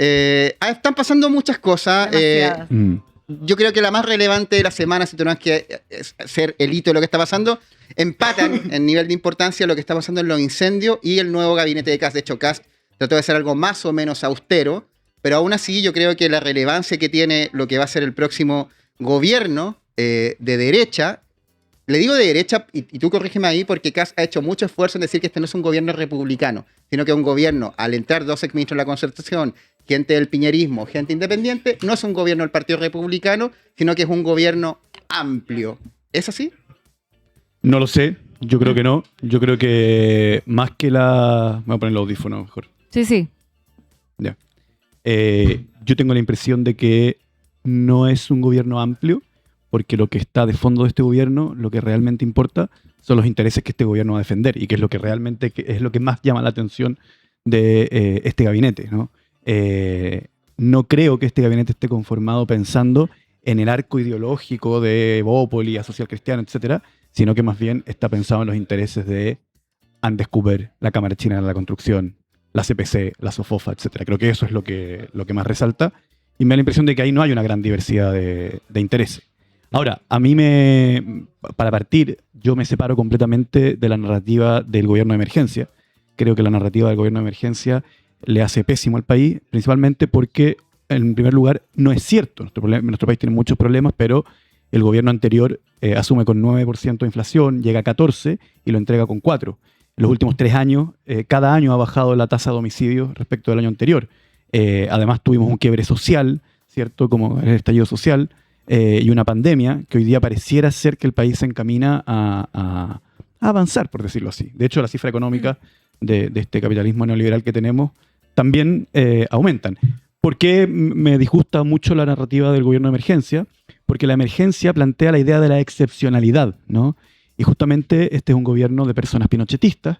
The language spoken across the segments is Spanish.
Están pasando muchas cosas. Yo creo que la más relevante de la semana, si tenemos que ser el hito de lo que está pasando, empatan en nivel de importancia lo que está pasando en los incendios y el nuevo gabinete de Kast. De hecho, Kast trató de hacer algo más o menos austero, pero aún así yo creo que la relevancia que tiene lo que va a ser el próximo gobierno de derecha, le digo de derecha, y tú corrígeme ahí, porque Kast ha hecho mucho esfuerzo en decir que este no es un gobierno republicano, sino que es un gobierno, al entrar 2 exministros en la Concertación, gente del piñerismo, gente independiente, no es un gobierno del Partido Republicano, sino que es un gobierno amplio. ¿Es así? No lo sé, yo creo que no. Yo creo que más que la... Me voy a poner el audífono mejor. Sí. Ya. Yo tengo la impresión de que no es un gobierno amplio, porque lo que está de fondo de este gobierno, lo que realmente importa, son los intereses que este gobierno va a defender, y que es lo que realmente es lo que más llama la atención de este gabinete, ¿no? No creo que este gabinete esté conformado pensando en el arco ideológico de Evópoli, a Social Cristiano, etcétera, sino que más bien está pensado en los intereses de Andes Cooper, la Cámara Chilena de la Construcción, la CPC, la SOFOFA, etcétera. Creo que eso es lo que más resalta, y me da la impresión de que ahí no hay una gran diversidad de intereses. Ahora, para partir, yo me separo completamente de la narrativa del gobierno de emergencia. Creo que la narrativa del gobierno de emergencia le hace pésimo al país, principalmente porque, en primer lugar, no es cierto. Nuestro país tiene muchos problemas, pero el gobierno anterior asume con 9% de inflación, llega a 14% y lo entrega con 4%. En los últimos 3 años, cada año ha bajado la tasa de homicidios respecto del año anterior. Además, tuvimos un quiebre social, ¿cierto? Como el estallido social, y una pandemia que hoy día pareciera ser que el país se encamina a avanzar, por decirlo así. De hecho, la cifra económica de este capitalismo neoliberal que tenemos también aumentan. ¿Por qué me disgusta mucho la narrativa del gobierno de emergencia? Porque la emergencia plantea la idea de la excepcionalidad, ¿no? Y justamente este es un gobierno de personas pinochetistas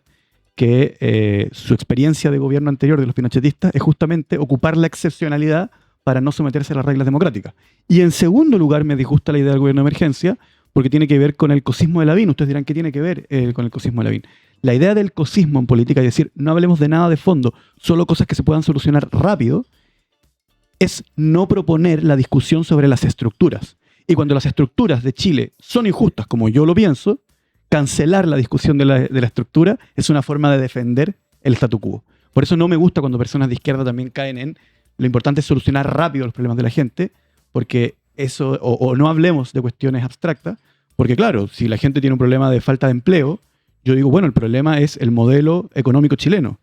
que su experiencia de gobierno anterior de los pinochetistas es justamente ocupar la excepcionalidad para no someterse a las reglas democráticas. Y en segundo lugar me disgusta la idea del gobierno de emergencia porque tiene que ver con el cosismo de Lavín. Ustedes dirán, ¿qué tiene que ver con el cosismo de Lavín? La idea del cosismo en política, es decir, no hablemos de nada de fondo, solo cosas que se puedan solucionar rápido, es no proponer la discusión sobre las estructuras. Y cuando las estructuras de Chile son injustas, como yo lo pienso, cancelar la discusión de la estructura es una forma de defender el statu quo. Por eso no me gusta cuando personas de izquierda también caen en lo importante es solucionar rápido los problemas de la gente, porque eso, o no hablemos de cuestiones abstractas, porque claro, si la gente tiene un problema de falta de empleo, yo digo, bueno, el problema es el modelo económico chileno,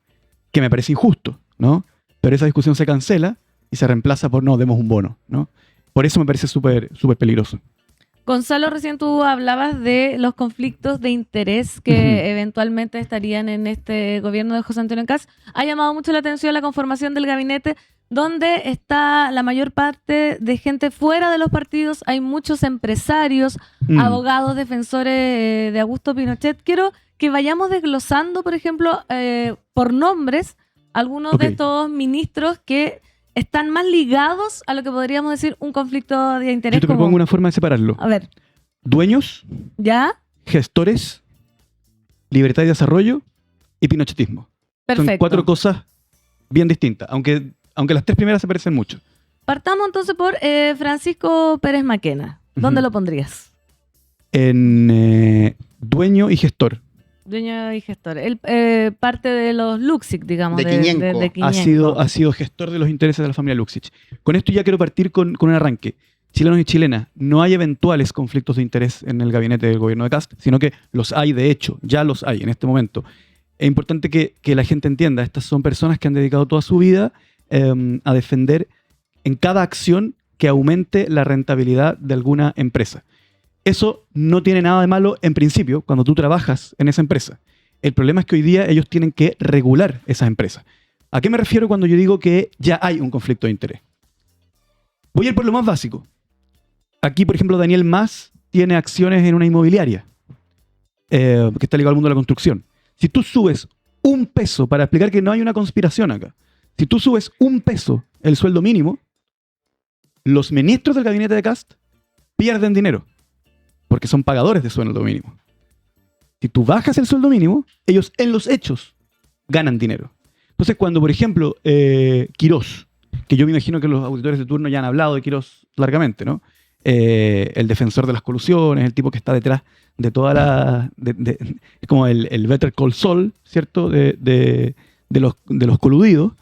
que me parece injusto, ¿no? Pero esa discusión se cancela y se reemplaza por no, demos un bono, ¿no? Por eso me parece súper peligroso. Gonzalo, recién tú hablabas de los conflictos de interés que eventualmente estarían en este gobierno de José Antonio Kast. Ha llamado mucho la atención la conformación del gabinete, donde está la mayor parte de gente fuera de los partidos. Hay muchos empresarios, abogados, defensores de Augusto Pinochet. Quiero que vayamos desglosando, por ejemplo, por nombres, algunos de estos ministros que están más ligados a lo que podríamos decir un conflicto de interés. Yo te propongo una forma de separarlo. A ver. Dueños, ¿ya? Gestores, libertad y desarrollo y pinochetismo. Perfecto. Son 4 cosas bien distintas, aunque las 3 primeras se parecen mucho. Partamos entonces por Francisco Pérez Maquena. ¿Dónde lo pondrías? En dueño y gestor. Dueño y gestor. Él parte de los Luksic, digamos. De Quiñenco. Ha sido gestor de los intereses de la familia Luksic. Con esto ya quiero partir con un arranque. Chilenos y chilenas, no hay eventuales conflictos de interés en el gabinete del gobierno de Kast, sino que los hay de hecho, ya los hay en este momento. Es importante que la gente entienda, estas son personas que han dedicado toda su vida a defender en cada acción que aumente la rentabilidad de alguna empresa. Eso no tiene nada de malo en principio cuando tú trabajas en esa empresa. El problema es que hoy día ellos tienen que regular esas empresas. ¿A qué me refiero cuando yo digo que ya hay un conflicto de interés? Voy a ir por lo más básico. Aquí, por ejemplo, Daniel Mas tiene acciones en una inmobiliaria que está ligado al mundo de la construcción. Si tú subes $1, para explicar que no hay una conspiración acá, si tú subes $1 el sueldo mínimo, los ministros del gabinete de Kast pierden dinero, porque son pagadores de sueldo mínimo. Si tú bajas el sueldo mínimo, ellos en los hechos ganan dinero. Entonces, cuando, por ejemplo, Quirós que yo me imagino que los auditores de turno ya han hablado de Quirós largamente, ¿no? El defensor de las colusiones, el tipo que está detrás de toda la... es como el Better Call Saul, ¿cierto? De los coludidos.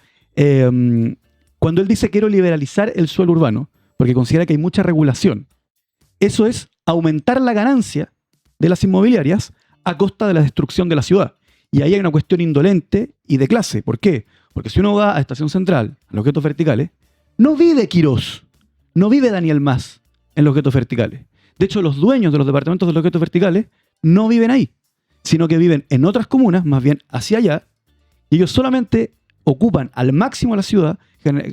Cuando él dice quiero liberalizar el suelo urbano, porque considera que hay mucha regulación, eso es aumentar la ganancia de las inmobiliarias a costa de la destrucción de la ciudad. Y ahí hay una cuestión indolente y de clase. ¿Por qué? Porque si uno va a Estación Central, a los guetos verticales, no vive Quirós, no vive Daniel Mas en los guetos verticales. De hecho, los dueños de los departamentos de los guetos verticales no viven ahí, sino que viven en otras comunas, más bien hacia allá, y ellos solamente ocupan al máximo la ciudad,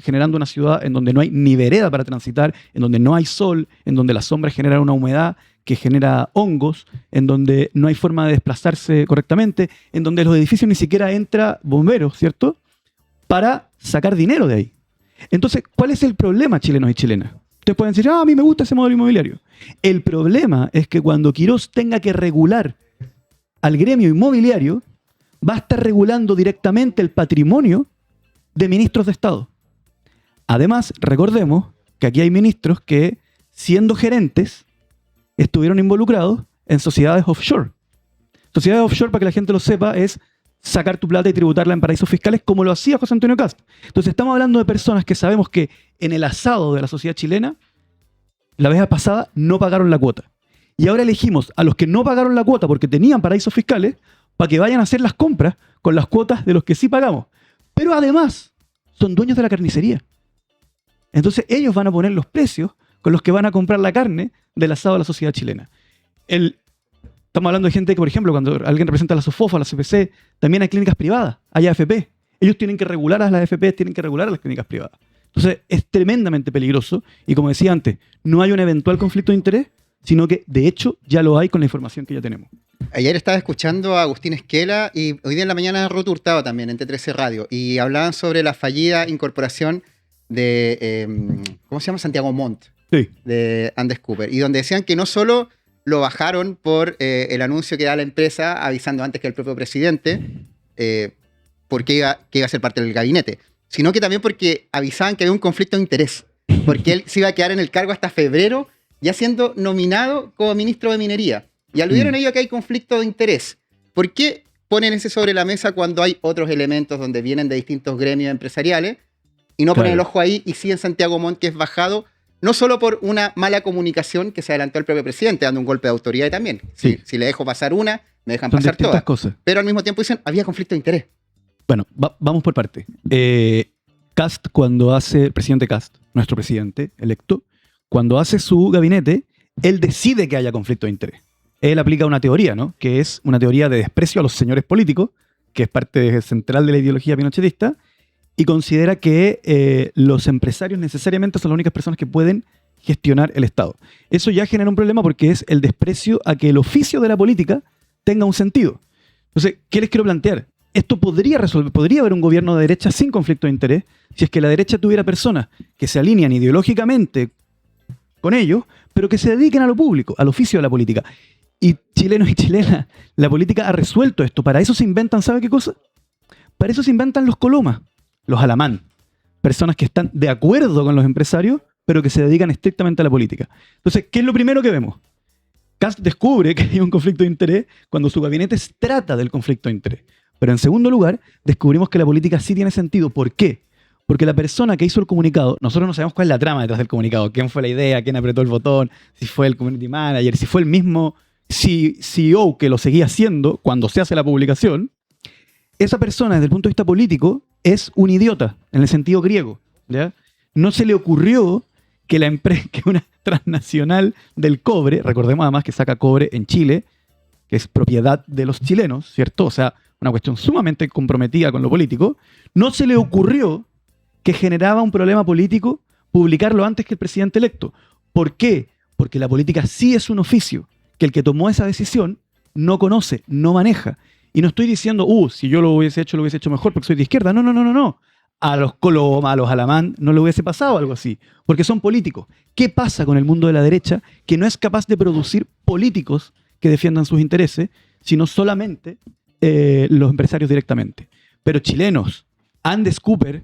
generando una ciudad en donde no hay ni vereda para transitar, en donde no hay sol, en donde las sombras generan una humedad que genera hongos, en donde no hay forma de desplazarse correctamente, en donde los edificios ni siquiera entra bomberos, ¿cierto? Para sacar dinero de ahí. Entonces, ¿cuál es el problema, chilenos y chilenas? Ustedes pueden decir, a mí me gusta ese modelo inmobiliario. El problema es que cuando Quirós tenga que regular al gremio inmobiliario, va a estar regulando directamente el patrimonio de ministros de Estado. Además, recordemos que aquí hay ministros que, siendo gerentes, estuvieron involucrados en sociedades offshore. Sociedades offshore, para que la gente lo sepa, es sacar tu plata y tributarla en paraísos fiscales, como lo hacía José Antonio Kast. Entonces, estamos hablando de personas que sabemos que en el asado de la sociedad chilena, la vez pasada, no pagaron la cuota. Y ahora elegimos a los que no pagaron la cuota porque tenían paraísos fiscales para que vayan a hacer las compras con las cuotas de los que sí pagamos. Pero además, son dueños de la carnicería. Entonces, ellos van a poner los precios con los que van a comprar la carne del asado de la sociedad chilena. Estamos hablando de gente que, por ejemplo, cuando alguien representa a la SOFOFA, a la CPC, también hay clínicas privadas, hay AFP. Ellos tienen que regular a las AFP, tienen que regular a las clínicas privadas. Entonces, es tremendamente peligroso. Y como decía antes, no hay un eventual conflicto de interés, sino que, de hecho, ya lo hay con la información que ya tenemos. Ayer estaba escuchando a Agustín Esquela y hoy día en la mañana a Ruth Hurtado también, en T13 Radio, y hablaban sobre la fallida incorporación de, ¿cómo se llama? Santiago Montt, sí, de Andes Cooper, y donde decían que no solo lo bajaron por el anuncio que da la empresa avisando antes que el propio presidente porque iba a ser parte del gabinete, sino que también porque avisaban que había un conflicto de interés, porque él se iba a quedar en el cargo hasta febrero, ya siendo nominado como ministro de Minería. Y aludieron ellos a que hay conflicto de interés. ¿Por qué ponen ese sobre la mesa cuando hay otros elementos donde vienen de distintos gremios empresariales y no ponen el ojo ahí y sí en Santiago Montt, que es bajado no solo por una mala comunicación que se adelantó el propio presidente, dando un golpe de autoridad también? Sí. Si le dejo pasar una, me dejan son pasar todas. Cosas. Pero al mismo tiempo dicen, había conflicto de interés. Bueno, vamos por parte. Kast, el presidente Kast, nuestro presidente electo, cuando hace su gabinete, él decide que haya conflicto de interés. Él aplica una teoría, ¿no? Que es una teoría de desprecio a los señores políticos, que es parte central de la ideología pinochetista, y considera que los empresarios necesariamente son las únicas personas que pueden gestionar el Estado. Eso ya genera un problema porque es el desprecio a que el oficio de la política tenga un sentido. Entonces, ¿qué les quiero plantear? Esto podría haber un gobierno de derecha sin conflicto de interés si es que la derecha tuviera personas que se alinean ideológicamente con ellos, pero que se dediquen a lo público, al oficio de la política. Y chilenos y chilenas, la política ha resuelto esto. Para eso se inventan, ¿sabe qué cosa? Para eso se inventan los colomas, los alamán. Personas que están de acuerdo con los empresarios, pero que se dedican estrictamente a la política. Entonces, ¿qué es lo primero que vemos? Kast descubre que hay un conflicto de interés cuando su gabinete trata del conflicto de interés. Pero en segundo lugar, descubrimos que la política sí tiene sentido. ¿Por qué? Porque la persona que hizo el comunicado, nosotros no sabemos cuál es la trama detrás del comunicado, quién fue la idea, quién apretó el botón, si fue el community manager, si fue el mismo CEO que lo seguía haciendo cuando se hace la publicación. Esa persona, desde el punto de vista político, es un idiota, en el sentido griego, ¿ya? No se le ocurrió que la empresa, que una transnacional del cobre, recordemos además que saca cobre en Chile, que es propiedad de los chilenos, ¿cierto? O sea, una cuestión sumamente comprometida con lo político, no se le ocurrió que generaba un problema político publicarlo antes que el presidente electo. ¿Por qué? Porque la política sí es un oficio que el que tomó esa decisión no conoce, no maneja. Y no estoy diciendo, si yo lo hubiese hecho mejor porque soy de izquierda. No. A los Coloma, a los Alamán, no le hubiese pasado algo así, porque son políticos. ¿Qué pasa con el mundo de la derecha que no es capaz de producir políticos que defiendan sus intereses, sino solamente los empresarios directamente? Pero chilenos, Andes Cooper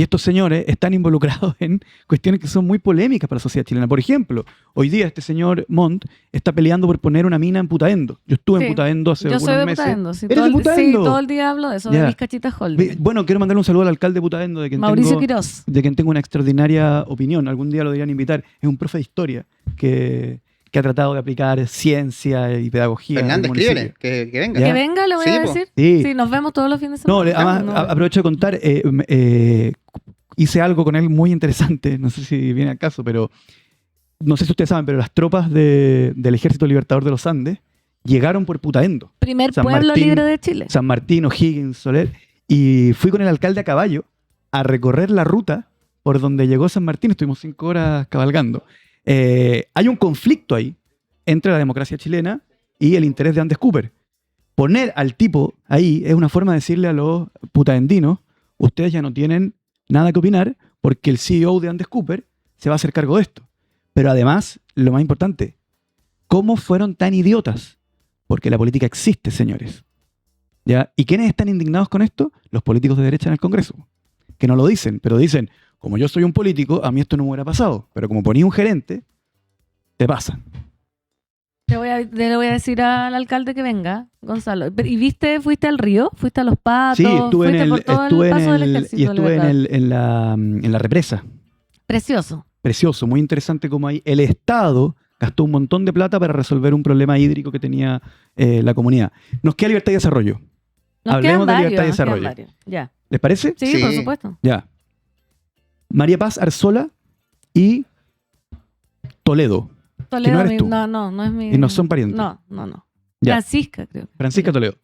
Y estos señores están involucrados en cuestiones que son muy polémicas para la sociedad chilena. Por ejemplo, hoy día este señor Montt está peleando por poner una mina en Putaendo. Yo estuve en Putaendo hace algunos meses. Yo soy de Putaendo. Sí, ¿Eres de Putaendo? Sí, todo el día hablo de eso, de Vizcachita Holding. Bueno, quiero mandarle un saludo al alcalde de Putaendo, Mauricio Quirós. de quien tengo una extraordinaria opinión. Algún día lo deberían invitar. Es un profe de historia que ha tratado de aplicar ciencia y pedagogía. Fernández, escríbele, que venga. Que venga, le voy a decir. Sí, nos vemos todos los fines de semana. Además, aprovecho de contar, hice algo con él muy interesante, no sé si viene al caso, pero no sé si ustedes saben, pero las tropas del Ejército Libertador de los Andes llegaron por Putaendo. Primer pueblo libre de Chile. San Martín, O'Higgins, Soler, y fui con el alcalde a caballo a recorrer la ruta por donde llegó San Martín. Estuvimos 5 horas cabalgando. Hay un conflicto ahí entre la democracia chilena y el interés de Andes Cooper. Poner al tipo ahí es una forma de decirle a los putaendinos: ustedes ya no tienen nada que opinar porque el CEO de Andes Cooper se va a hacer cargo de esto. Pero además, lo más importante, ¿cómo fueron tan idiotas? Porque la política existe, señores. ¿Ya? ¿Y quiénes están indignados con esto? Los políticos de derecha en el Congreso. Que no lo dicen, pero dicen: como yo soy un político, a mí esto no me hubiera pasado. Pero como ponía un gerente, te pasa. Le voy a decir al alcalde que venga, Gonzalo. ¿Y fuiste al río? ¿Fuiste a Los Patos? Sí, estuve en el paso del ejército. Y estuve en la represa. Precioso. Precioso, muy interesante como ahí el Estado gastó un montón de plata para resolver un problema hídrico que tenía la comunidad. Nos queda libertad y desarrollo. Hablemos de libertad y desarrollo. Ya. ¿Les parece? Sí, por supuesto. Ya. María Paz Arzola y Toledo. Toledo, que no eres tú. No es mi... Y no son parientes. No. Ya. Francisca, creo. Francisca Toledo.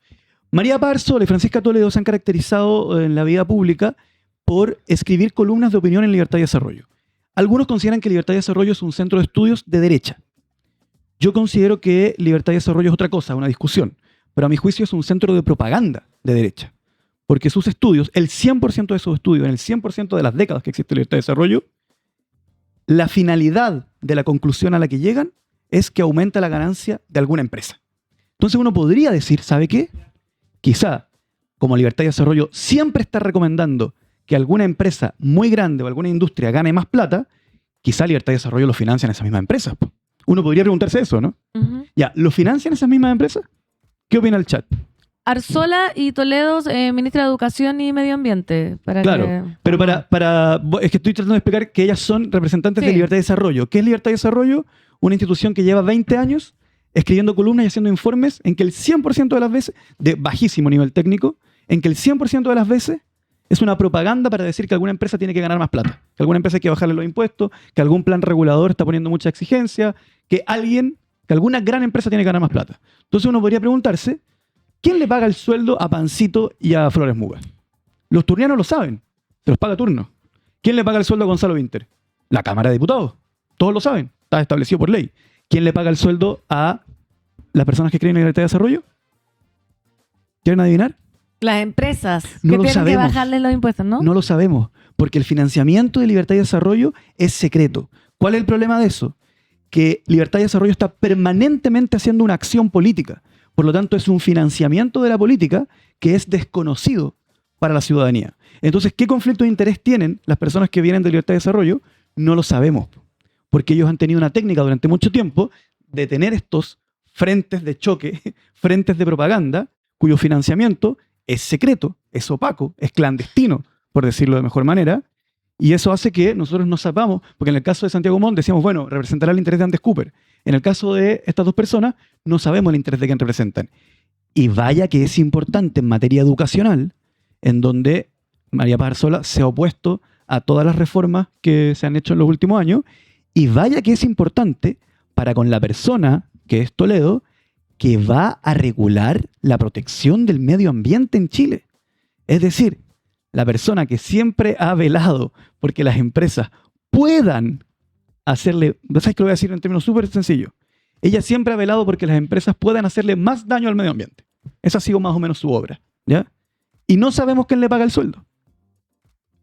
María Paz Arzola y Francisca Toledo se han caracterizado en la vida pública por escribir columnas de opinión en Libertad y Desarrollo. Algunos consideran que Libertad y Desarrollo es un centro de estudios de derecha. Yo considero que Libertad y Desarrollo es otra cosa, una discusión. Pero a mi juicio es un centro de propaganda de derecha. Porque sus estudios, el 100% de sus estudios, en el 100% de las décadas que existe Libertad y Desarrollo, la finalidad de la conclusión a la que llegan es que aumenta la ganancia de alguna empresa. Entonces uno podría decir, ¿sabe qué? Quizá, como Libertad y Desarrollo siempre está recomendando que alguna empresa muy grande o alguna industria gane más plata, quizá Libertad y Desarrollo lo financian esas mismas empresas. Uno podría preguntarse eso, ¿no? Uh-huh. Ya, ¿lo financian esas mismas empresas? ¿Qué opina el chat? Arzola y Toledo, ministra de Educación y Medio Ambiente. Pero es que estoy tratando de explicar que ellas son representantes de Libertad y Desarrollo. ¿Qué es Libertad y Desarrollo? Una institución que lleva 20 años escribiendo columnas y haciendo informes en que el 100% de las veces, de bajísimo nivel técnico, en que el 100% de las veces es una propaganda para decir que alguna empresa tiene que ganar más plata, que alguna empresa hay que bajarle los impuestos, que algún plan regulador está poniendo mucha exigencia, que alguna gran empresa tiene que ganar más plata. Entonces uno podría preguntarse, ¿quién le paga el sueldo a Pancito y a Flores Muga? Los turnianos lo saben, se los paga a turno. ¿Quién le paga el sueldo a Gonzalo Winter? La Cámara de Diputados, todos lo saben, está establecido por ley. ¿Quién le paga el sueldo a las personas que creen en Libertad de Desarrollo? ¿Quieren adivinar? Las empresas que tienen que bajarle los impuestos, ¿no? No lo sabemos, porque el financiamiento de Libertad y Desarrollo es secreto. ¿Cuál es el problema de eso? Que Libertad y Desarrollo está permanentemente haciendo una acción política. Por lo tanto, es un financiamiento de la política que es desconocido para la ciudadanía. Entonces, ¿qué conflicto de interés tienen las personas que vienen de Libertad y Desarrollo? No lo sabemos, porque ellos han tenido una técnica durante mucho tiempo de tener estos frentes de choque, frentes de propaganda, cuyo financiamiento es secreto, es opaco, es clandestino, por decirlo de mejor manera, y eso hace que nosotros no sepamos, porque en el caso de Santiago Montt decíamos, bueno, representará el interés de Andes Cooper. En el caso de estas dos personas, no sabemos el interés de quién representan. Y vaya que es importante en materia educacional, en donde María Paz Arzola se ha opuesto a todas las reformas que se han hecho en los últimos años, y vaya que es importante para con la persona que es Toledo, que va a regular la protección del medio ambiente en Chile. Es decir, la persona que siempre ha velado porque las empresas puedan hacerle, ¿sabes qué lo voy a decir en términos súper sencillos? Ella siempre ha velado porque las empresas puedan hacerle más daño al medio ambiente. Esa ha sido más o menos su obra, ¿ya? Y no sabemos quién le paga el sueldo.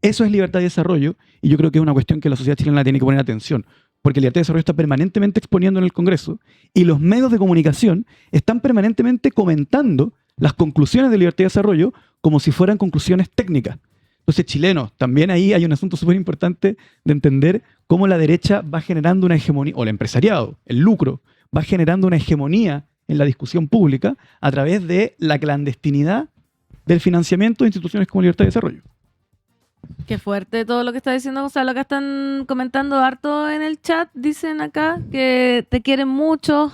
Eso es Libertad y Desarrollo, y yo creo que es una cuestión que la sociedad chilena tiene que poner atención, porque Libertad y Desarrollo está permanentemente exponiendo en el Congreso, y los medios de comunicación están permanentemente comentando las conclusiones de Libertad y Desarrollo como si fueran conclusiones técnicas. Entonces, chilenos, también ahí hay un asunto súper importante de entender cómo la derecha va generando una hegemonía, o el empresariado, el lucro, va generando una hegemonía en la discusión pública a través de la clandestinidad del financiamiento de instituciones como Libertad y Desarrollo. Qué fuerte todo lo que está diciendo Gonzalo. Acá están comentando harto en el chat. Dicen acá que te quieren mucho.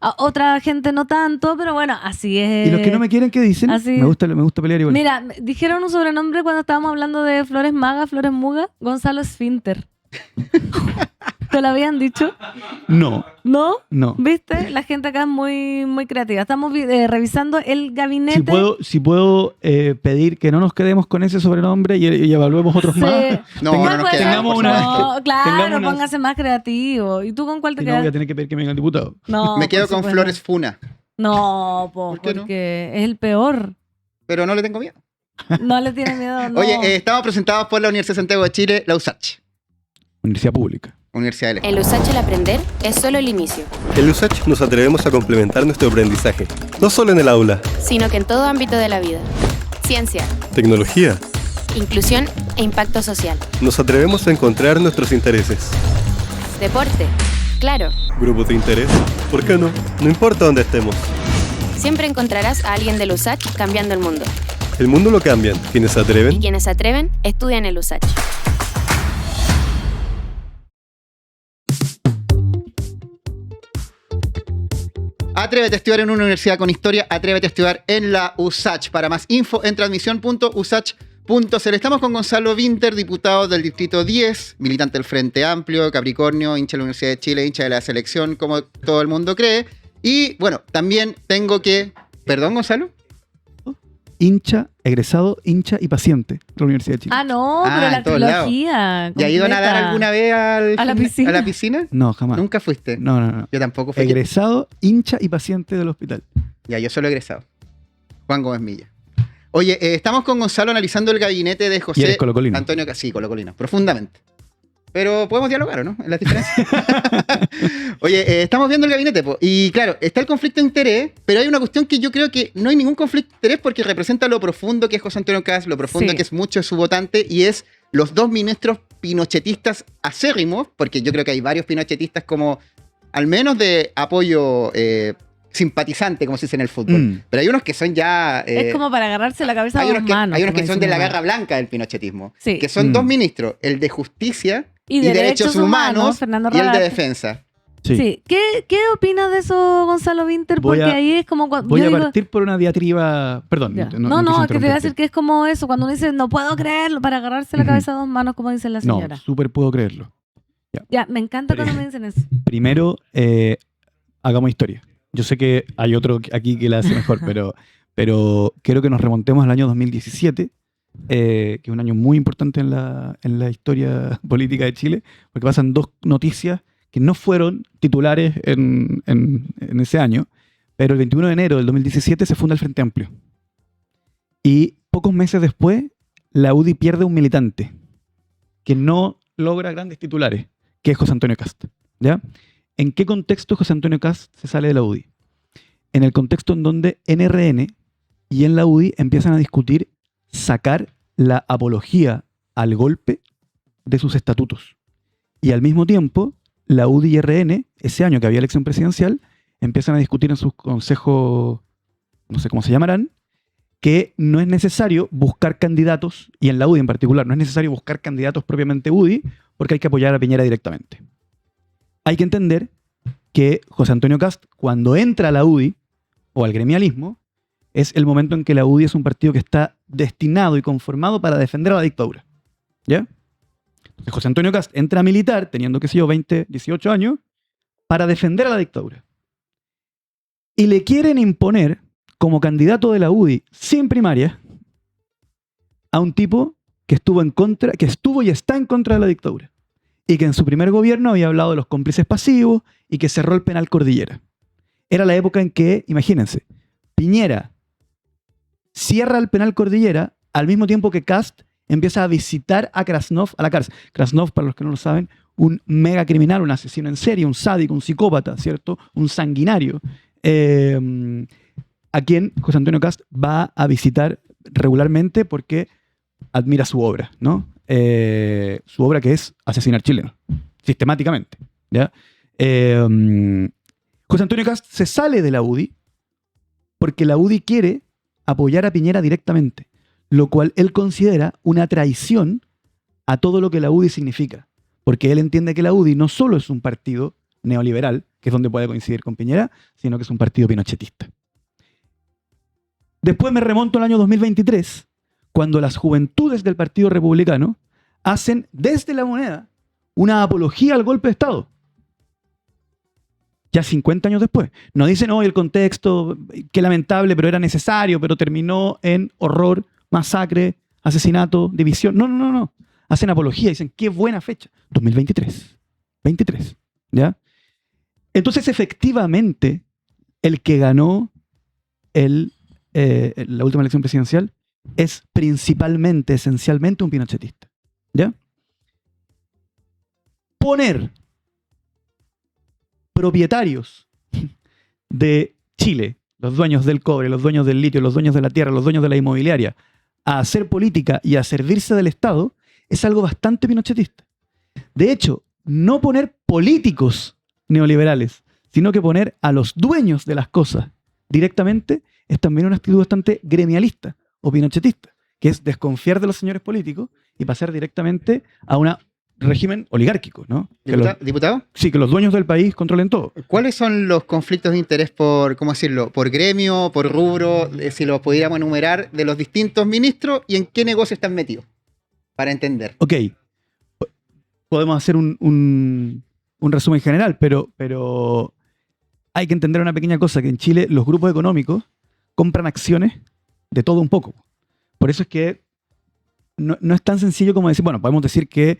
A otra gente no tanto, pero bueno, así es. Y los que no me quieren, ¿qué dicen? Así. Me gusta pelear igual. Mira, dijeron un sobrenombre cuando estábamos hablando de Flores Maga, Flores Muga. Gonzalo Esfínter. ¿Te lo habían dicho? No. ¿No? No. ¿Viste? La gente acá es muy, muy creativa. Estamos revisando el gabinete. Si puedo pedir que no nos quedemos con ese sobrenombre y evaluemos otros Sí. más. No, ¿Cuál no nos puede ser? quedamos, por No, claro, tengamos una- póngase más creativo. ¿Y tú con cuál te Si no, voy a quedas? tener que pedir que me venga el diputado. No, Me quedo por con supuesto. Flores Funa, No, ¿Por qué no? porque es el peor. pero no le tengo miedo. No le tiene miedo, no. Oye, estamos presentados por la Universidad de Santiago de Chile, la USACH, Universidad pública. Universidad de Lejos. En USACH el aprender es solo el inicio, En USACH nos atrevemos a complementar nuestro aprendizaje, no solo en el aula, sino que en todo ámbito de la vida. Ciencia, tecnología. inclusión e impacto social. Nos atrevemos a encontrar nuestros intereses. Deporte, claro. Grupos de interés, ¿por qué no? No importa dónde estemos. Siempre encontrarás a alguien del USACH cambiando el mundo. El mundo lo cambian quienes se Y atreven. quienes se atreven, estudian el USACH. Atrévete a estudiar en una universidad con historia, atrévete a estudiar en la USACH. Para más info, entra a admisión.usach.cl. Estamos con Gonzalo Vinter, diputado del Distrito 10, militante del Frente Amplio, Capricornio, hincha de la Universidad de Chile, hincha de la selección, como todo el mundo cree. Y bueno, también tengo que... ¿Perdón, Gonzalo? Hincha, egresado, hincha y paciente de la Universidad de Chile. Ah, no, Ah, pero en la todos lados. trilogía. ¿Ya has ido a nadar completa. alguna vez ¿A la piscina? ¿A la piscina? No, jamás. ¿Nunca fuiste? No. Yo tampoco fui. Egresado, hincha y paciente del hospital. Ya, yo solo egresado. Juan Gómez Milla. Oye, estamos con Gonzalo analizando el gabinete de Y José eres colocolino. Antonio Sí, colocolino, profundamente. Pero podemos dialogar, ¿o no? En las diferencias. Oye, estamos viendo el gabinete, po, y claro, está el conflicto de interés, pero hay una cuestión que yo creo que no hay ningún conflicto de interés porque representa lo profundo que es José Antonio Kast, lo profundo Sí. que es mucho de su votante, y es los dos ministros pinochetistas acérrimos, porque yo creo que hay varios pinochetistas como, al menos de apoyo simpatizante, como se dice en el fútbol. Mm. Pero hay unos que son ya... Es como para agarrarse la cabeza a hay dos unos que, manos. hay unos como que son dice de la mi mamá. garra blanca del pinochetismo, Sí. que son Mm. dos ministros, el de Justicia Y Derechos Humanos, Fernando y el de Radarte. Defensa. Sí. Sí. ¿Qué opinas de eso, Gonzalo Vinter? Voy Porque a- ahí es como cuando. Voy yo a digo- partir por una diatriba... Perdón. Ya. quise No, es que te voy a interrumpirte. decir que es como eso, cuando uno dice no puedo creerlo, para agarrarse la Ujú. cabeza a dos manos, como dice la señora. No, súper puedo creerlo. Ya, me encanta Pero- cuando me dicen eso. Primero, hagamos historia. Yo sé que hay otro aquí que la hace mejor, pero quiero que nos remontemos al año 2017, que es un año muy importante en la historia política de Chile, porque pasan dos noticias que no fueron titulares en ese año, pero el 21 de enero del 2017 se funda el Frente Amplio. Y pocos meses después, la UDI pierde un militante que no logra grandes titulares, que es José Antonio Kast. ¿Ya? ¿En qué contexto José Antonio Kast se sale de la UDI? En el contexto en donde NRN y en la UDI empiezan a discutir sacar la apología al golpe de sus estatutos. Y al mismo tiempo, la UDI y RN, ese año que había elección presidencial, empiezan a discutir en sus consejos, no sé cómo se llamarán, que no es necesario buscar candidatos, y en la UDI en particular, no es necesario buscar candidatos propiamente UDI, porque hay que apoyar a Piñera directamente. Hay que entender que José Antonio Kast, cuando entra a la UDI, o al gremialismo, es el momento en que la UDI es un partido que está destinado y conformado para defender a la dictadura. ¿Ya? Entonces José Antonio Kast entra a militar, teniendo, qué sé yo, 20, 18 años, para defender a la dictadura. Y le quieren imponer como candidato de la UDI sin primaria a un tipo que estuvo y está en contra de la dictadura. Y que en su primer gobierno había hablado de los cómplices pasivos y que cerró el penal Cordillera. Era la época en que, imagínense, Piñera cierra el penal Cordillera al mismo tiempo que Kast empieza a visitar a Krasnov a la cárcel. Krasnov, para los que no lo saben, un mega criminal, un asesino en serie, un sádico, un psicópata, ¿cierto? Un sanguinario, a quien José Antonio Kast va a visitar regularmente porque admira su obra, ¿no? Su obra que es asesinar chilenos, sistemáticamente, ¿ya? José Antonio Kast se sale de la UDI porque la UDI quiere apoyar a Piñera directamente, lo cual él considera una traición a todo lo que la UDI significa, porque él entiende que la UDI no solo es un partido neoliberal, que es donde puede coincidir con Piñera, sino que es un partido pinochetista. Después me remonto al año 2023, cuando las juventudes del Partido Republicano hacen desde La Moneda una apología al golpe de Estado. Ya 50 años después. No dicen, el contexto, qué lamentable, pero era necesario, pero terminó en horror, masacre, asesinato, división. No. Hacen apología, dicen, qué buena fecha. 2023. 23. ¿Ya? Entonces, efectivamente, el que ganó la última elección presidencial es principalmente, esencialmente, un pinochetista. ¿Ya? Poner propietarios de Chile, los dueños del cobre, los dueños del litio, los dueños de la tierra, los dueños de la inmobiliaria, a hacer política y a servirse del Estado, es algo bastante pinochetista. De hecho, no poner políticos neoliberales, sino que poner a los dueños de las cosas directamente, es también una actitud bastante gremialista o pinochetista, que es desconfiar de los señores políticos y pasar directamente a un régimen oligárquico, ¿no? ¿Diputado? Sí, que los dueños del país controlen todo. ¿Cuáles son los conflictos de interés por, ¿cómo decirlo? Por gremio, por rubro, si los pudiéramos enumerar, de los distintos ministros y en qué negocio están metidos? Para entender. Ok. Podemos hacer un resumen general, pero hay que entender una pequeña cosa, que en Chile los grupos económicos compran acciones de todo un poco. Por eso es que no es tan sencillo como decir, bueno, podemos decir que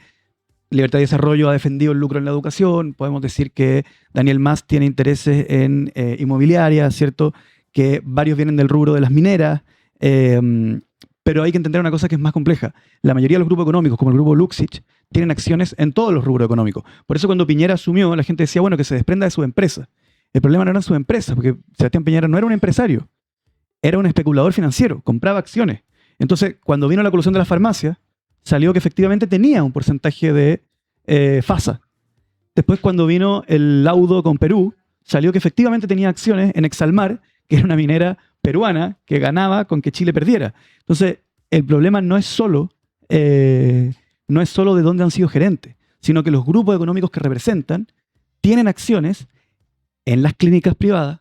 Libertad y Desarrollo ha defendido el lucro en la educación, podemos decir que Daniel Mas tiene intereses en inmobiliaria, ¿cierto? Que varios vienen del rubro de las mineras, pero hay que entender una cosa que es más compleja. La mayoría de los grupos económicos, como el grupo Luxich, tienen acciones en todos los rubros económicos. Por eso cuando Piñera asumió, la gente decía, bueno, que se desprenda de sus empresas. El problema no eran sus empresas, porque Sebastián Piñera no era un empresario, era un especulador financiero, compraba acciones. Entonces, cuando vino la colusión de las farmacias, salió que efectivamente tenía un porcentaje de FASA. Después, cuando vino el laudo con Perú, salió que efectivamente tenía acciones en Exalmar, que era una minera peruana que ganaba con que Chile perdiera. Entonces, el problema no es solo de dónde han sido gerentes, sino que los grupos económicos que representan tienen acciones en las clínicas privadas,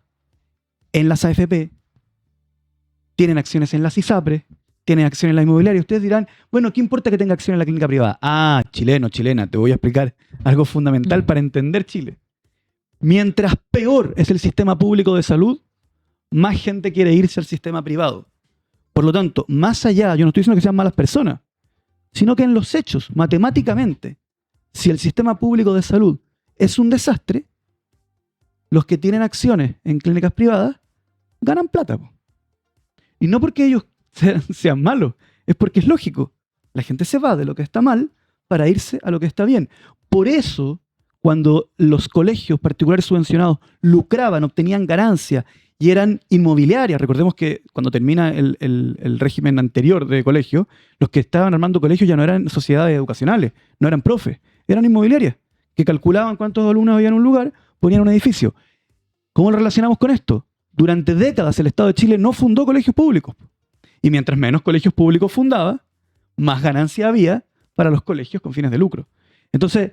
en las AFP, tienen acciones en las ISAPRES, tienen acciones en la inmobiliaria. Ustedes dirán, bueno, ¿qué importa que tenga acciones en la clínica privada? Ah, chileno, chilena, te voy a explicar algo fundamental para entender Chile. Mientras peor es el sistema público de salud, más gente quiere irse al sistema privado. Por lo tanto, más allá, yo no estoy diciendo que sean malas personas, sino que en los hechos, matemáticamente, si el sistema público de salud es un desastre, los que tienen acciones en clínicas privadas ganan plata. Y no porque ellos sean malos, es porque es lógico. La gente se va de lo que está mal para irse a lo que está bien. Por eso, cuando los colegios particulares subvencionados lucraban, obtenían ganancias y eran inmobiliarias, recordemos que cuando termina el régimen anterior de colegio, los que estaban armando colegios ya no eran sociedades educacionales, no eran profes, eran inmobiliarias, que calculaban cuántos alumnos había en un lugar, ponían un edificio. ¿Cómo lo relacionamos con esto? Durante décadas el Estado de Chile no fundó colegios públicos. Y mientras menos colegios públicos fundaba, más ganancia había para los colegios con fines de lucro. Entonces,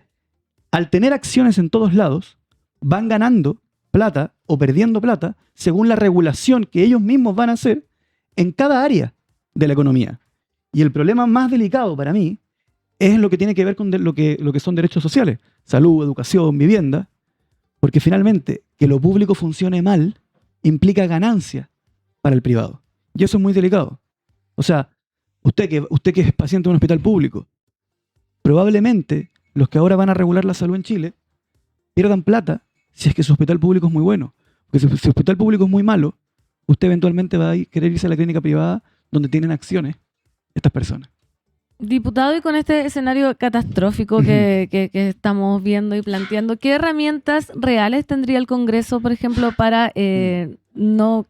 al tener acciones en todos lados, van ganando plata o perdiendo plata según la regulación que ellos mismos van a hacer en cada área de la economía. Y el problema más delicado para mí es lo que tiene que ver con lo que son derechos sociales, salud, educación, vivienda, porque finalmente que lo público funcione mal implica ganancia para el privado. Y eso es muy delicado. O sea, usted que es paciente de un hospital público, probablemente los que ahora van a regular la salud en Chile pierdan plata si es que su hospital público es muy bueno. Porque si su hospital público es muy malo, usted eventualmente va a querer irse a la clínica privada donde tienen acciones estas personas. Diputado, y con este escenario catastrófico que estamos viendo y planteando, ¿qué herramientas reales tendría el Congreso, por ejemplo, para que no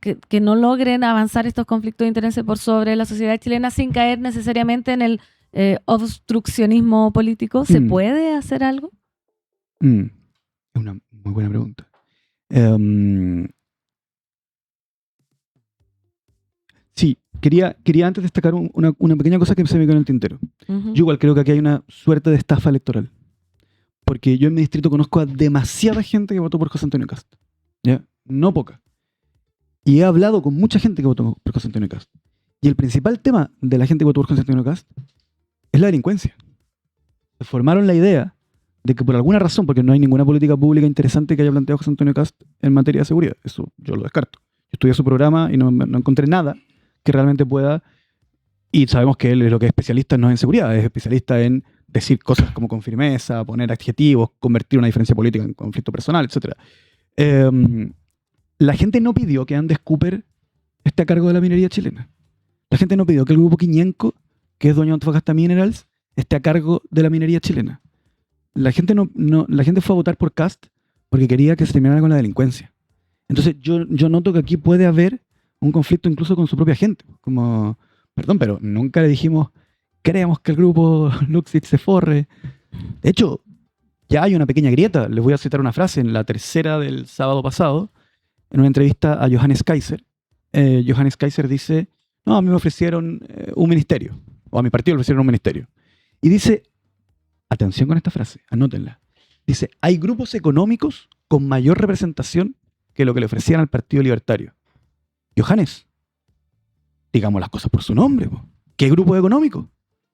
logren avanzar estos conflictos de intereses por sobre la sociedad chilena sin caer necesariamente en el obstruccionismo político? ¿Se puede hacer algo? Es una muy buena pregunta. Sí, quería antes destacar una pequeña cosa que se me quedó en el tintero. Yo igual creo que aquí hay una suerte de estafa electoral. Porque yo en mi distrito conozco a demasiada gente que votó por José Antonio Kast. ¿Ya? No poca. Y he hablado con mucha gente que votó por José Antonio Kast. Y el principal tema de la gente que votó por José Antonio Kast es la delincuencia. Se formaron la idea de que por alguna razón, porque no hay ninguna política pública interesante que haya planteado José Antonio Kast en materia de seguridad. Eso yo lo descarto. Yo estudié su programa y no encontré nada que realmente pueda, y sabemos que él es lo que es especialista no en seguridad, es especialista en decir cosas como con firmeza, poner adjetivos, convertir una diferencia política en conflicto personal, etc. La gente no pidió que Andes Cooper esté a cargo de la minería chilena. La gente no pidió que el grupo Quiñenco, que es dueño de Antofagasta Minerals, esté a cargo de la minería chilena. La gente la gente fue a votar por Kast porque quería que se terminara con la delincuencia. Entonces yo noto que aquí puede haber un conflicto incluso con su propia gente. Como, perdón, pero nunca le dijimos, queremos que el grupo Luxit se forre. De hecho, ya hay una pequeña grieta. Les voy a citar una frase en la tercera del sábado pasado, en una entrevista a Johannes Kaiser. Johannes Kaiser dice, no, a mí me ofrecieron un ministerio, o a mi partido le ofrecieron un ministerio. Y dice, atención con esta frase, anótenla. Dice, hay grupos económicos con mayor representación que lo que le ofrecían al Partido Libertario. Johannes, digamos las cosas por su nombre. ¿Qué grupo económico?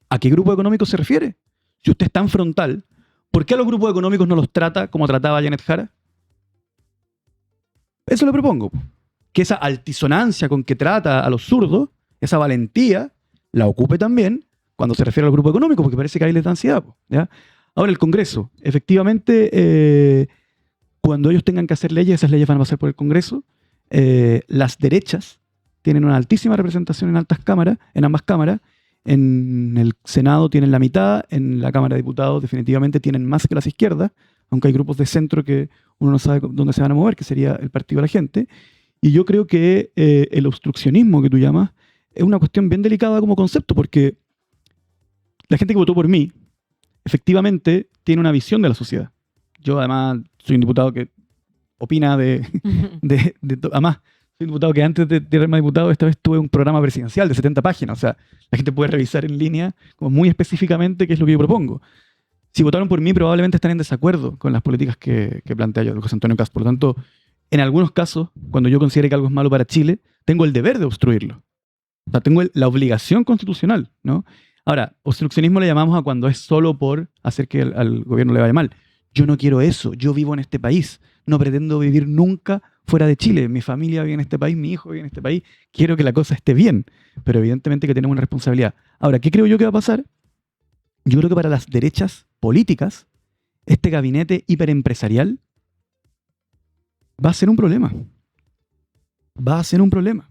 ¿A qué grupo económico se refiere? Si usted es tan frontal, ¿por qué a los grupos económicos no los trata como trataba a Janet Jara? Eso le propongo. Que esa altisonancia con que trata a los zurdos, esa valentía, la ocupe también cuando se refiere al grupo económico, porque parece que ahí les da ansiedad. ¿Ya? Ahora, el Congreso. Efectivamente, cuando ellos tengan que hacer leyes, esas leyes van a pasar por el Congreso. Las derechas tienen una altísima representación en ambas cámaras. En el Senado tienen la mitad, en la Cámara de Diputados definitivamente tienen más que las izquierdas, aunque hay grupos de centro que uno no sabe dónde se van a mover, que sería el Partido de la Gente. Y yo creo que el obstruccionismo que tú llamas es una cuestión bien delicada como concepto, porque la gente que votó por mí efectivamente tiene una visión de la sociedad. Yo además soy un diputado que opina además, soy un diputado que antes de ser más diputado, esta vez tuve un programa presidencial de 70 páginas. O sea, la gente puede revisar en línea como muy específicamente qué es lo que yo propongo. Si votaron por mí, probablemente están en desacuerdo con las políticas que plantea yo, José Antonio Kast. Por lo tanto, en algunos casos, cuando yo considere que algo es malo para Chile, tengo el deber de obstruirlo. O sea, tengo la obligación constitucional, ¿no? Ahora, obstruccionismo le llamamos a cuando es solo por hacer que al gobierno le vaya mal. Yo no quiero eso. Yo vivo en este país. No pretendo vivir nunca fuera de Chile. Mi familia vive en este país, mi hijo vive en este país. Quiero que la cosa esté bien. Pero evidentemente que tenemos una responsabilidad. Ahora, ¿qué creo yo que va a pasar? Yo creo que para las derechas políticas, este gabinete hiperempresarial va a ser un problema. Va a ser un problema.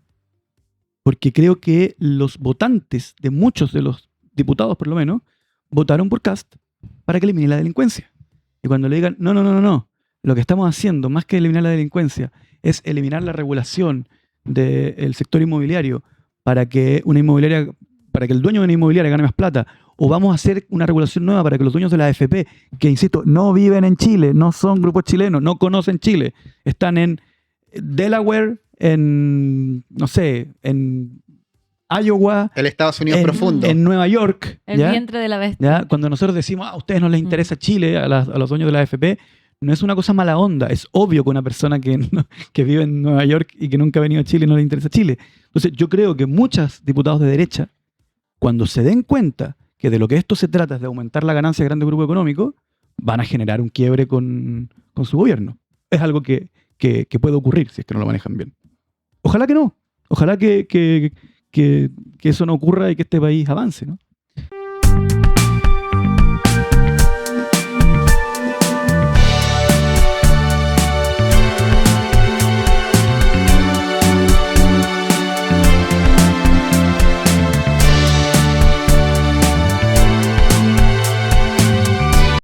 Porque creo que los votantes de muchos de los diputados, por lo menos, votaron por Kast para que elimine la delincuencia. Y cuando le digan, no, lo que estamos haciendo, más que eliminar la delincuencia, es eliminar la regulación del sector inmobiliario para que el dueño de una inmobiliaria gane más plata, o vamos a hacer una regulación nueva para que los dueños de la AFP, que insisto, no viven en Chile, no son grupos chilenos, no conocen Chile, están en Delaware, en Iowa, el Estados Unidos profundo, en Nueva York, el vientre de la bestia. ¿Ya? Cuando nosotros decimos, a ustedes no les interesa Chile, a los dueños de la AFP, no es una cosa mala onda. Es obvio que una persona que vive en Nueva York y que nunca ha venido a Chile no le interesa Chile. Entonces yo creo que muchos diputados de derecha, cuando se den cuenta que de lo que esto se trata es de aumentar la ganancia de grandes grupos económicos, van a generar un quiebre con su gobierno. Es algo que puede ocurrir si es que no lo manejan bien. Ojalá que no. Ojalá que eso no ocurra y que este país avance, ¿no?